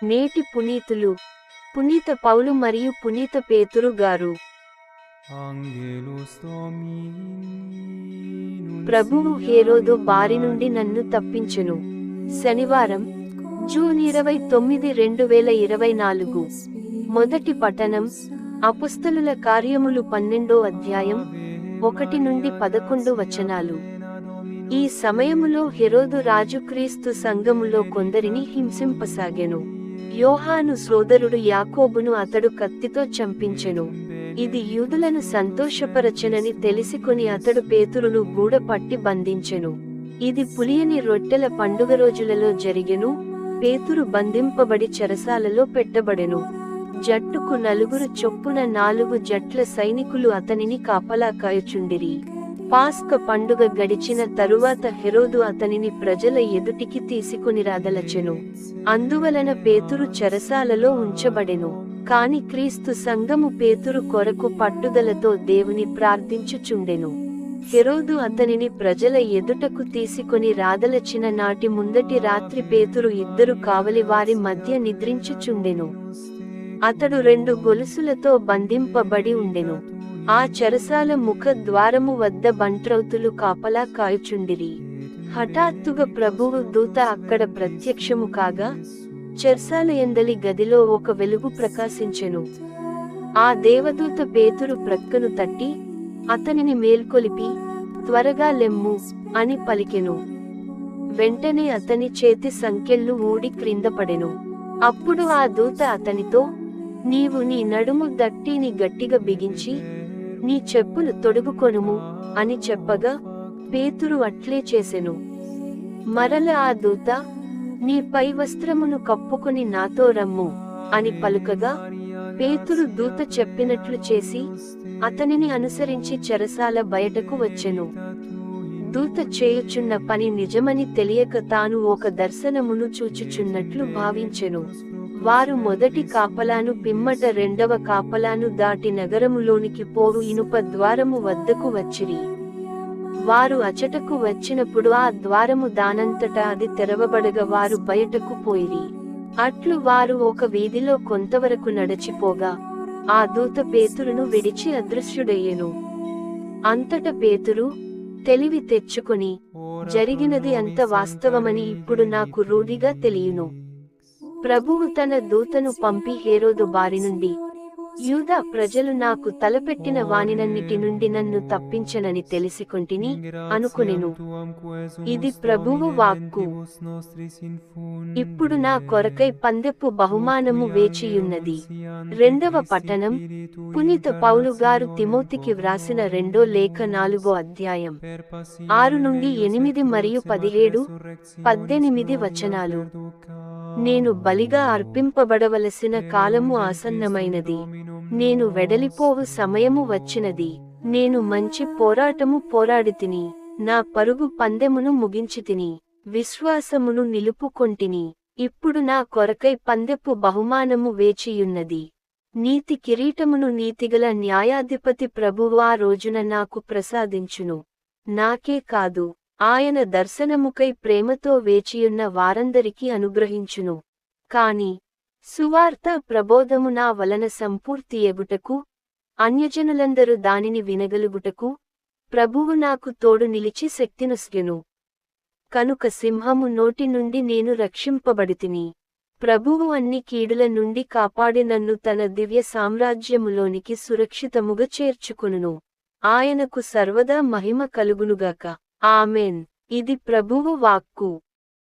నేటి పునీతులు పునీత పౌలు మరియు పునీత పేతురు గారు. ప్రభువు హేరోదు బారి నుండి నన్ను తప్పించెను. శనివారం, జూన్ 29, 2024. మొదటి పఠనం అపుస్తలుల కార్యములు 12వ అధ్యాయం 1 నుండి 11 వచనాలు. ఈ సమయములో హెరోదు రాజు క్రీస్తు సంఘములో కొందరిని హింసింపసాగెను. యోహాను సోదరుడు యాకోబును అతడు కత్తితో చంపించెను. ఇది యూదులను సంతోషపరచెనని తెలిసికొని అతడు పేతురును గూడపట్టి బంధించెను. ఇది పులియని రొట్టెల పండుగ రోజులలో జరిగెను. పేతురు బంధింపబడి చెరసాలలో పెట్టబడెను. జట్టుకు 4 చొప్పున 4 జట్ల సైనికులు అతనిని కాపలా కాయుచుండిరి. పాస్క పండుగ గడిచిన తరువాత హెరోదు అతనిని ప్రజల ఎదుటికి తీసుకుని రాదలచెను. అందువలన పేతురు చెరసాలలో ఉంచబడెను. కాని క్రీస్తు సంఘము పేతురు కొరకు పట్టుదలతో దేవుని ప్రార్థించుచుండెను. హెరోదు అతనిని ప్రజల ఎదుటకు తీసుకొని రాదలచిన నాటి ముందటి రాత్రి పేతురు 2 కావలి వారి మధ్య నిద్రించుచుండెను. అతడు 2 గొలుసులతో బంధింపబడి ఉండెను. ఆ చెరసాల ముఖ ద్వారము వద్ద బంట్రౌతులు కాపలా కాయుచుండిరి. హఠాత్తుగా ప్రభువు దూత అక్కడ ప్రత్యక్షము కాగా, చెరసాల ఎందలి గదిలో ఒక వెలుగు ప్రకాశించెను. ఆ దేవదూత పేతురు ప్రక్కను తట్టి అతనిని మేల్కొలిపి, త్వరగా లెమ్ము అని పలికెను. వెంటనే అతని చేతి సంకెళ్ళు ఊడి క్రిందపడెను. అప్పుడు ఆ దూత అతనితో, నీవు నీ నడుము దట్టిని గట్టిగా బిగించి నీ చెప్పులు తొడుగుకొనుము అని చెప్పగా, పేతురు అట్లే చేసెను. మరల ఆ దూత, నీ పై వస్త్రమును కప్పుకొని నాతో రమ్ము అని పలుకగా, పేతురు దూత చెప్పినట్లు చేసి అతనిని అనుసరించి చెరసాల బయటకు వచ్చెను. దూత చేయుచున్న పని నిజమని తెలియక తాను ఒక దర్శనమును చూచుచున్నట్లు భావించెను. వారు మొదటి కాపలాను పిమ్మట 2వ కాపలాను దాటి నగరములోనికి పోవు ఇనుప ద్వారము వద్దకు వచ్చిరి. వారు అచటకు వచ్చినప్పుడు ఆ ద్వారము దానంతటా అది తెరవబడగా వారు బయటకు పోయిరి. అట్లు వారు ఒక వీధిలో కొంతవరకు నడచిపోగా, ఆ దూత పేతురును విడిచి అదృశ్యుడయ్యెను. అంతట పేతురు తెలివి తెచ్చుకొని, జరిగినది అంత వాస్తవమని ఇప్పుడు నాకు రూఢిగా తెలియును. ప్రభువు తన దూతను పంపి హేరోదు బారి నుండి, యూదా ప్రజలు నాకు తలపెట్టిన వానినన్నిటి నుండి నన్ను తప్పించనని తెలిసికొంటిని అనుకొనెను. ఇది ప్రభువు వాక్కు. ఇప్పుడు నా కొరకై పందెపు బహుమానము వేచియున్నది. 2వ పఠనం పునీత పౌలు గారు తిమోతికి వ్రాసిన 2వ లేఖ 4వ అధ్యాయం 6 నుండి 8 మరియు 17, 18 వచనాలు. నేను బలిగా అర్పింపబడవలసిన కాలము ఆసన్నమైనది. నేను వెడలిపోవు సమయము వచ్చినది. నేను మంచి పోరాటము పోరాడితిని. నా పరుగు పందెమును ముగించితిని. విశ్వాసమును నిలుపుకొంటిని. ఇప్పుడు నా కొరకై పందెపు బహుమానము వేచియున్నది. నీతి కిరీటమును నీతిగల న్యాయాధిపతి ప్రభువు ఆ రోజున నాకు ప్రసాదించును. నాకే కాదు, ఆయన దర్శనముకై ప్రేమతో వేచియున్న వారందరికీ అనుగ్రహించును. కాని సువార్త ప్రబోధము నా వలన సంపూర్తి ఎగుటకు, అన్యజనులందరూ దానిని వినగలుగుటకు ప్రభువు నాకు తోడు నిలిచి శక్తినొసగెను. కనుక సింహము నోటి నుండి నేను రక్షింపబడితిని. ప్రభువు అన్ని కీడుల నుండి కాపాడి నన్ను తన దివ్య సామ్రాజ్యములోనికి సురక్షితముగా చేర్చుకొనును. ఆయనకు సర్వదా మహిమ కలుగునుగాక. ఆమెన్. ఇది ప్రభువు వాక్కు.